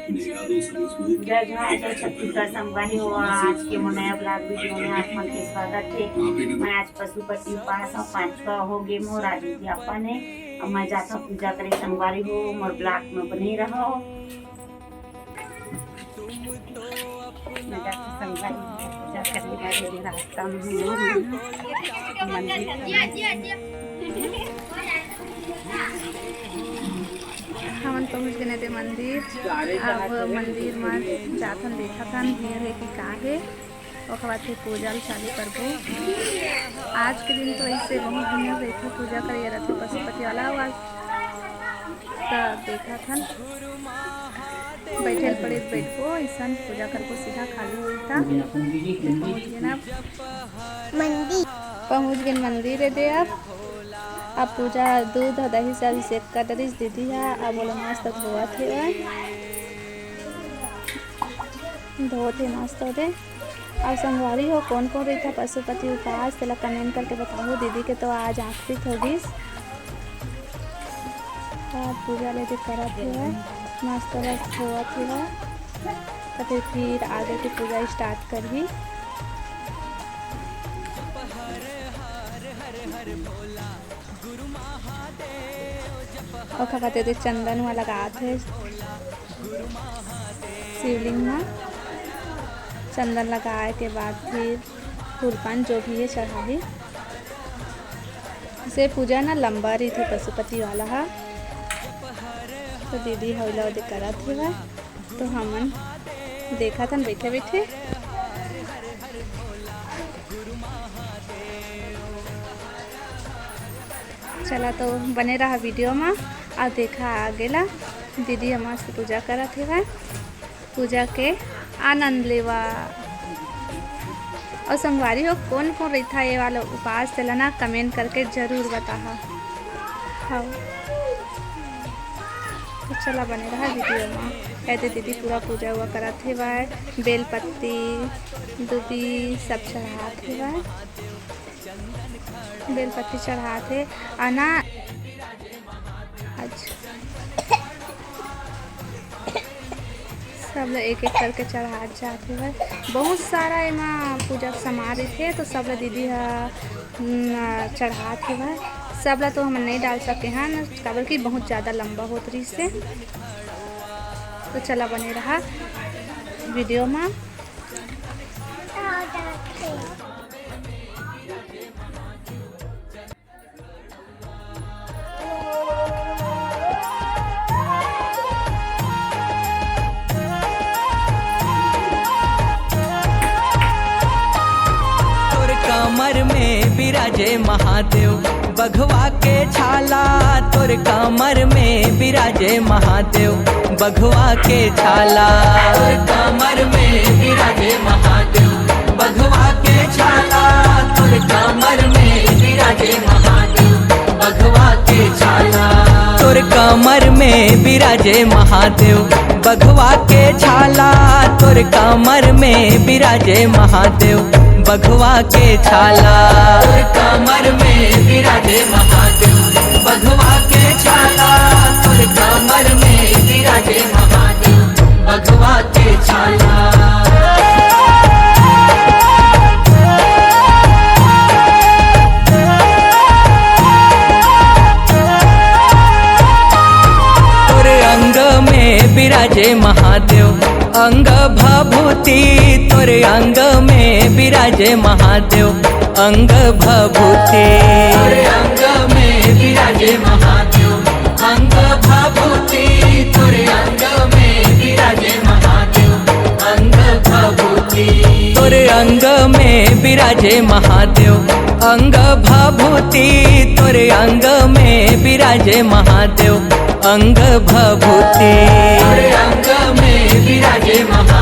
जय जवाहर जय छत्तीसगढ़ संगवारी हो। आज के मोर नया ब्लॉग वीडियो में आप मन के स्वागत है। मैं आज पशुपति उपास 5वां हो गे मोर आज उद्यापन है। अब मैं जाता पूजा करे संगवारी हो। मोर ब्लॉग में बने रहो। मैं जाता संगवारी पूजा करने वाले रास्ता में हमन पहुँच गए थे मंदिर। अब मंदिर में जाथन देखा था भीड़ है कि का है और बाद फिर पूजा चालू करबो। आज के दिन तो ऐसे बहुत भीड़ रहते पूजा करिए रहते पशुपति वाला आवाज तो देखा था बैठे पड़े बैठो ऐसा पूजा करको सीधा खाली होता। पहुँच गए ना मंदिर, पहुँच गए मंदिर है दे। अब पूजा दूध दही से अभिषेक कर दीज दीदी है। अब बोलो मस्त धोआ थे धोते मस्त होते। अब संगवारी हो कौन कौन रही था पशुपति उपास तेला कमेंट करके बताओ। दीदी के तो आज आखिरी होगी। पूजा लेते करा थे मस्त बस धोआ थे तो फिर आगे की पूजा स्टार्ट कर भी। और कहते थे चंदन वाला लगाते थे शिवलिंग में। चंदन लगाए के बाद फिर फूलपान जो भी है चढ़ाई से पूजा ना लंबा रही थी पशुपति वाला है। तो दीदी हौला उदे करा थे तो हमन देखा था बैठे बैठे। चला तो बने रहा वीडियो में और देखा आ गेला दीदी हमारे से पूजा करा थे पूजा के आनंद लेवा। और संगवारी हो कौन कौन रही था ये वाला उपास चला ना कमेंट करके ज़रूर बता। हाँ तो चला बने रहा वीडियो में। कहते दीदी पूरा पूजा हुआ करा थे बेलपत्ती दूबी सब चढ़ा थे बेलपत्ती चढ़ाते आना। सब लोग एक एक करके चढ़ा जाते हैं। बहुत सारा इमा पूजा सामान थे तो सब लोग दीदी चढ़ाते हैं। सब लोग तो हम नहीं डाल सके हैं ना काबर की बहुत ज़्यादा लंबा होत रही से। तो चला बने रहा वीडियो में। कमर में बिराजे महादेव बघवा के छाला। तोर कमर में बिराजे महादेव बघवा के छाला। तोर कमर में बिराजे महादेव बघवा के छाला। तोर कमर में बिराजे महादेव बघवा के छाला। तोर कमर में बिराजे महादेव बघवा के छाला। तोर कमर में बिराजे महादेव बघवा के छाला। तोर कमर में बिराजे महादेव बघवा के छाला। तोर कमर में बिराजे महादेव बघवा के छाला। बिराजे महादेव अंग भभूति। तोरे अंग में बिराजे महादेव अंग भभूति। तोरे अंग में बिराजे महादेव अंग भभूति। तोरे अंग में बिराजे महादेव अंग भभूति। तोरे अंग में बिराजे महादेव अंग भभूति। तोरे अंग में बिराजे महादेव अंग भभूति। तोरे अंग में बिराजे महादेव